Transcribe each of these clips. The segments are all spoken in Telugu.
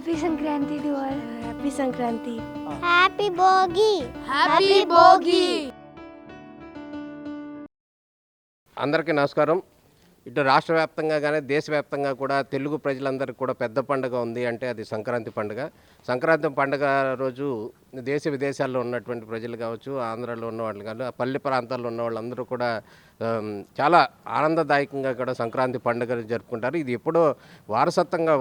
Happy Sankranti to all. Happy Sankranti. Happy Bhogi. Happy Bhogi. అందరికీ నమస్కారం. ఇటు రాష్ట్ర వ్యాప్తంగా కానీ దేశవ్యాప్తంగా కూడా తెలుగు ప్రజలందరికీ కూడా పెద్ద పండుగ ఉంది అంటే అది సంక్రాంతి పండుగ. సంక్రాంతి పండుగ రోజు దేశ విదేశాల్లో ఉన్నటువంటి ప్రజలు కావచ్చు, ఆంధ్రాలో ఉన్న వాళ్ళు కానీ, పల్లె ప్రాంతాల్లో ఉన్న వాళ్ళందరూ కూడా చాలా ఆనందదాయకంగా కూడా సంక్రాంతి పండుగను జరుపుకుంటారు. ఇది ఎప్పుడో వారసత్వంగా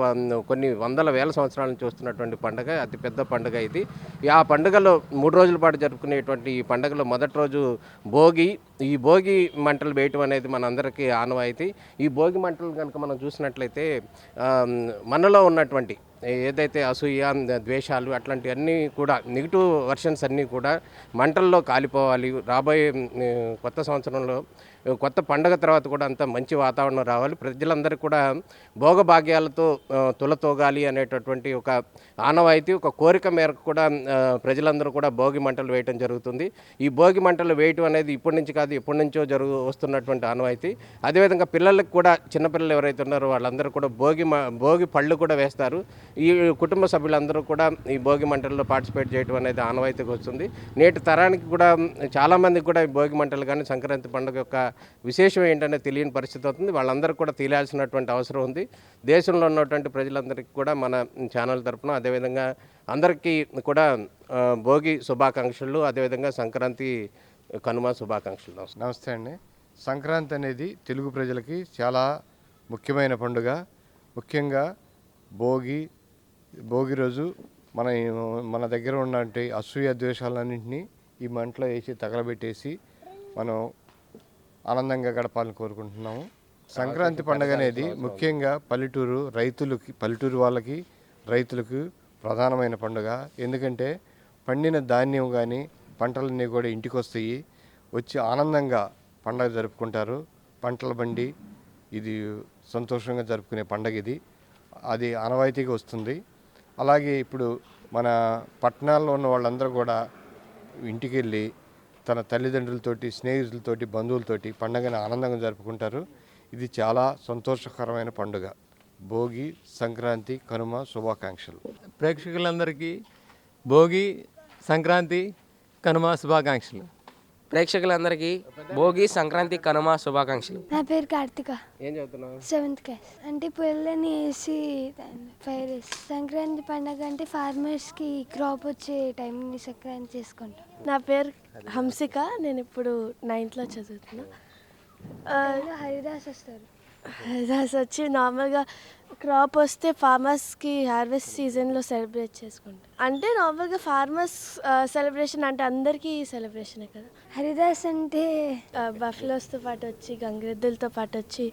కొన్ని వందల వేల సంవత్సరాల నుంచి వస్తున్నటువంటి పండుగ, అతిపెద్ద పండుగ ఇది. ఆ పండుగలో 3 రోజుల పాటు జరుపుకునేటువంటి ఈ పండుగలో మొదటి రోజు భోగి. ఈ భోగి మంటలు వేయటం అనేది మనందరికీ ఆనవాయితీ. ఈ భోగి మంటలు కనుక మనం చూసినట్లయితే మనలో ఉన్నటువంటి ఏదైతే అసూయ, ద్వేషాలు అట్లాంటివన్నీ కూడా నెగిటివ్ వర్షన్స్ అన్నీ కూడా మంటల్లో కాలిపోవాలి. రాబోయే కొత్త సంవత్సరంలో కొత్త పండగ తర్వాత కూడా అంత మంచి వాతావరణం రావాలి, ప్రజలందరూ కూడా భోగభాగ్యాలతో తులతోగాలి అనేటటువంటి ఒక ఆనవాయితీ, ఒక కోరిక మేరకు కూడా ప్రజలందరూ కూడా భోగి మంటలు వేయటం జరుగుతుంది. ఈ భోగి మంటలు వేయటం అనేది ఇప్పటి నుంచి కాదు, ఎప్పటి నుంచో వస్తున్నటువంటి ఆనవాయితీ. అదేవిధంగా పిల్లలకు కూడా, చిన్నపిల్లలు ఎవరైతే ఉన్నారో వాళ్ళందరూ కూడా భోగి పళ్ళు కూడా వేస్తారు. ఈ కుటుంబ సభ్యులందరూ కూడా ఈ భోగి మంటల్లో పార్టిసిపేట్ చేయడం అనేది ఆనవాయితీకి వస్తుంది. నేటి తరానికి కూడా చాలామందికి కూడా ఈ భోగి మంటలు కానీ సంక్రాంతి పండుగ యొక్క విశేషం ఏంటనే తెలియని పరిస్థితి అవుతుంది. వాళ్ళందరూ కూడా తెలియాల్సినటువంటి అవసరం ఉంది. దేశంలో ఉన్నటువంటి ప్రజలందరికీ కూడా మన ఛానల్ తరఫున, అదేవిధంగా అందరికీ కూడా భోగి శుభాకాంక్షలు, అదేవిధంగా సంక్రాంతి కనుమ శుభాకాంక్షలు. నమస్తే అండి. సంక్రాంతి అనేది తెలుగు ప్రజలకి చాలా ముఖ్యమైన పండుగ. ముఖ్యంగా భోగి రోజు మన దగ్గర ఉన్నటువంటి అసూయ ద్వేషాలన్నింటినీ ఈ మంటలో వేసి తగలబెట్టేసి మనం ఆనందంగా గడపాలని కోరుకుంటున్నాము. సంక్రాంతి పండుగ అనేది ముఖ్యంగా పల్లెటూరు వాళ్ళకి, రైతులకు ప్రధానమైన పండుగ. ఎందుకంటే పండిన ధాన్యం కానీ పంటలన్నీ కూడా ఇంటికి వచ్చి ఆనందంగా పండుగ జరుపుకుంటారు. పంటల బండి ఇది సంతోషంగా జరుపుకునే పండుగ ఇది. అది ఆనవాయితీగా వస్తుంది. అలాగే ఇప్పుడు మన పట్టణాల్లో ఉన్న వాళ్ళందరూ కూడా ఇంటికి వెళ్ళి తన తల్లిదండ్రులతోటి, స్నేహితులతోటి, బంధువులతోటి పండుగను ఆనందంగా జరుపుకుంటారు. ఇది చాలా సంతోషకరమైన పండుగ. భోగి, సంక్రాంతి, కనుమ శుభాకాంక్షలు. ప్రేక్షకులందరికీ భోగి, సంక్రాంతి, కనుమ శుభాకాంక్షలు. ప్రేక్షకులందరికీ భోగి, సంక్రాంతి, కనుమ శుభాకాంక్షలు. నా పేరు కార్తిక. ఏం చదువుతున్నావు? 7th class. అంటే పిల్లలని వేసి ఫైర్ వేసి సంక్రాంతి పండుగ అంటే ఫార్మర్స్కి క్రాప్ వచ్చే టైంని సంక్రాంతి చేసుకుంటాం. నా పేరు హంసిక. నేను ఇప్పుడు 9th చదువుతున్నా. హరిదాస్ వస్తారు. హరిదాస్ వచ్చి నార్మల్గా క్రాప్ వస్తే ఫార్మర్స్కి హార్వెస్ట్ సీజన్లో సెలబ్రేట్ చేసుకుంటాం. అంటే నార్మల్గా ఫార్మర్స్ సెలబ్రేషన్ అంటే అందరికీ సెలబ్రేషనే కదా. హరిదాస్ అంటే బఫెలోస్తో పాటు వచ్చి, గంగిరెద్దులతో పాటు వచ్చి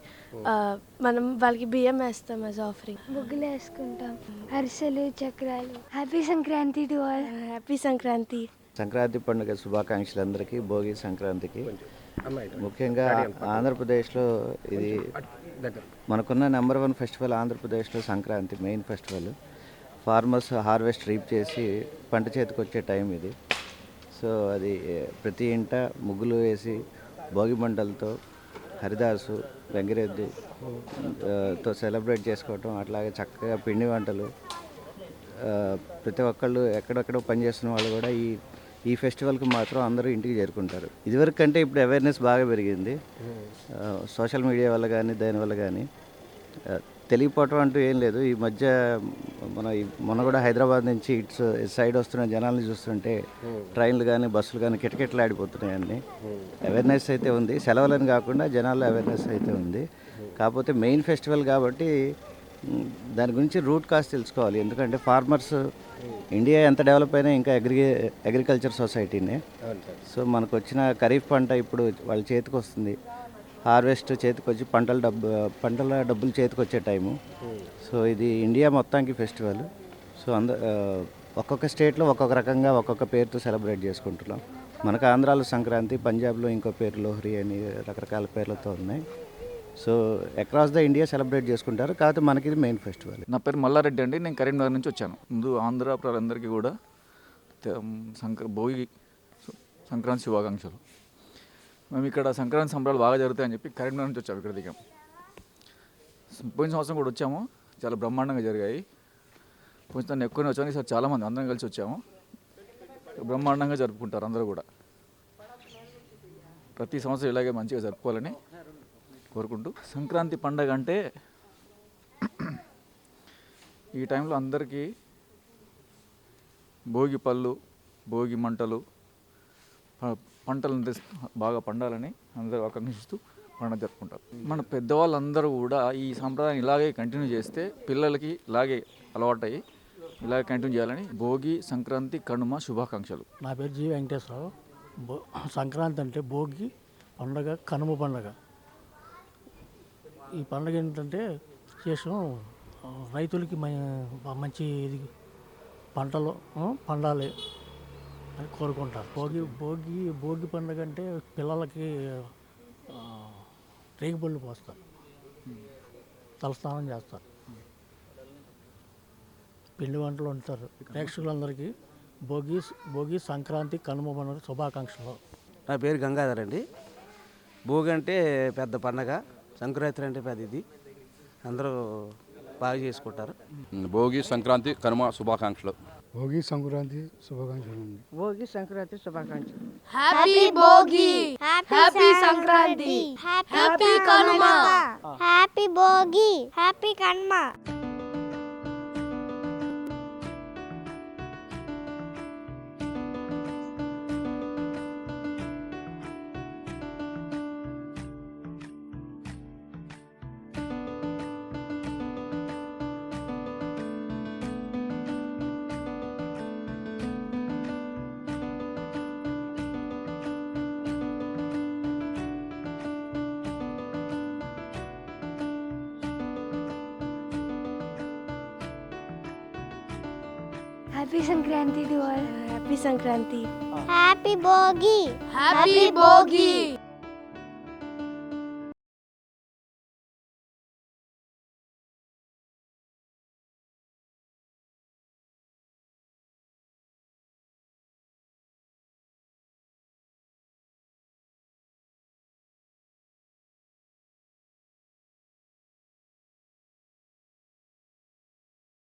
మనం వాళ్ళకి బియ్యం వేస్తాం యాజ్ ఆఫరింగ్. ముగ్గులు వేసుకుంటాం, అరిసెలు, చక్రాలు. Happy Sankranti to all. Happy Sankranti. Sankranti పండుగ శుభాకాంక్షలు అందరికీ. భోగి సంక్రాంతికి ముఖ్యంగా ఆంధ్రప్రదేశ్లో ఇది మనకున్న నెంబర్ 1 ఫెస్టివల్. ఆంధ్రప్రదేశ్లో Sankranti main festival. Farmers harvest reap చేసి పంట చేతికి వచ్చే టైం ఇది. సో అది ప్రతి ఇంట ముగ్గులు వేసి భోగి మంటలతో హరిదాసు, గంగిరెద్దు తో సెలబ్రేట్ చేసుకోవటం, అట్లాగే చక్కగా పిండి వంటలు. ప్రతి ఒక్కళ్ళు ఎక్కడెక్కడో పనిచేస్తున్న వాళ్ళు కూడా ఈ ఫెస్టివల్కి మాత్రం అందరూ ఇంటికి చేరుకుంటారు. ఇదివరకు కంటే ఇప్పుడు అవేర్నెస్ బాగా పెరిగింది. సోషల్ మీడియా వల్ల కానీ దానివల్ల కానీ తెలియపోవటం అంటూ ఏం లేదు. ఈ మధ్య మొన్న కూడా హైదరాబాద్ నుంచి ఇటు సైడ్ వస్తున్న జనాలను చూస్తుంటే ట్రైన్లు కానీ బస్సులు కానీ కిటకిటలాడిపోతున్నాయండి. అవేర్నెస్ అయితే ఉంది, సెలవులని కాకుండా జనాల్లో అవేర్నెస్ అయితే ఉంది. కాకపోతే మెయిన్ ఫెస్టివల్ కాబట్టి దాని గురించి రూట్ కాస్ట్ తెలుసుకోవాలి. ఎందుకంటే ఫార్మర్స్, ఇండియా ఎంత డెవలప్ అయినా ఇంకా అగ్రికల్చర్ సొసైటీనే. సో మనకు వచ్చిన ఖరీఫ్ పంట ఇప్పుడు వాళ్ళ చేతికి వస్తుంది. హార్వెస్ట్ చేతికి వచ్చి పంటల డబ్బులు చేతికి వచ్చే టైము. సో ఇది ఇండియా మొత్తానికి ఫెస్టివల్. సో ఒక్కొక్క స్టేట్లో ఒక్కొక్క రకంగా ఒక్కొక్క పేరుతో సెలబ్రేట్ చేసుకుంటున్నాం. మనకు ఆంధ్రాలో సంక్రాంతి, పంజాబ్లో ఇంకో పేరు లోహ్రీ అని రకరకాల పేర్లతో ఉన్నాయి. So across the India celebrate చేసుకుంటారు. కాకపోతే మనకి ఇది మెయిన్ ఫెస్టివల్. నా పేరు మల్లారెడ్డి అండి. నేను కరీంనగర్ నుంచి వచ్చాను. ముందు ఆంధ్ర ప్రజలందరికీ కూడా భోగి సంక్రాంతి శుభాకాంక్షలు. మేము ఇక్కడ సంక్రాంతి సంబరాలు బాగా జరుగుతాయని చెప్పి కరీంనగర్ నుంచి వచ్చాము. ఇక్కడ దిగాం. పోయిన సంవత్సరం కూడా వచ్చాము, చాలా బ్రహ్మాండంగా జరిగాయి. కొంచెం ఎక్కువనే వచ్చాము. ఈసారి చాలామంది అందరం కలిసి వచ్చాము. బ్రహ్మాండంగా జరుపుకుంటారు అందరూ కూడా. ప్రతి సంవత్సరం ఇలాగే మంచిగా జరుపుకోవాలని కోరుకుంటూ, సంక్రాంతి పండగ అంటే ఈ టైంలో అందరికీ భోగి పళ్ళు, భోగి మంటలు, పంటలు బాగా పండాలని అందరూ ఆకాంక్షిస్తూ పండుగ జరుపుకుంటారు. మన పెద్దవాళ్ళందరూ కూడా ఈ సాంప్రదాయం ఇలాగే కంటిన్యూ చేస్తే పిల్లలకి ఇలాగే అలవాటయ్యి ఇలాగే కంటిన్యూ చేయాలని భోగి, సంక్రాంతి, కనుమ శుభాకాంక్షలు. నా పేరు జి వెంకటేశ్వరరావు. సంక్రాంతి అంటే భోగి పండగ, కనుమ పండగ. ఈ పండగ ఏంటంటే విశేషం, రైతులకి మంచి ఇది పంటలు పండాలి అని కోరుకుంటారు. భోగి పండుగ అంటే పిల్లలకి రేగిపళ్ళు పోస్తారు, తలస్నానం చేస్తారు, పిండి వంటలు వండుతారు. ప్రేక్షకులందరికీ భోగి సంక్రాంతి కనుమ పండుగ శుభాకాంక్షలు. నా పేరు గంగాధర్ అండి. భోగి అంటే పెద్ద పండగ, సంక్రాంతి అంటే పెద్ద ఇది, అందరూ బాగా చేసుకుంటారు. భోగి, సంక్రాంతి, కనుమ శుభాకాంక్షలు. భోగి సంక్రాంతి శుభాకాంక్షలు. భోగి సంక్రాంతి శుభాకాంక్షలు. Happy Bhogi, happy Sankranti, happy Kanuma, happy Bhogi, happy Kanuma. Happy Sankranti to all. Happy Sankranti. Happy Bhogi, happy Bhogi.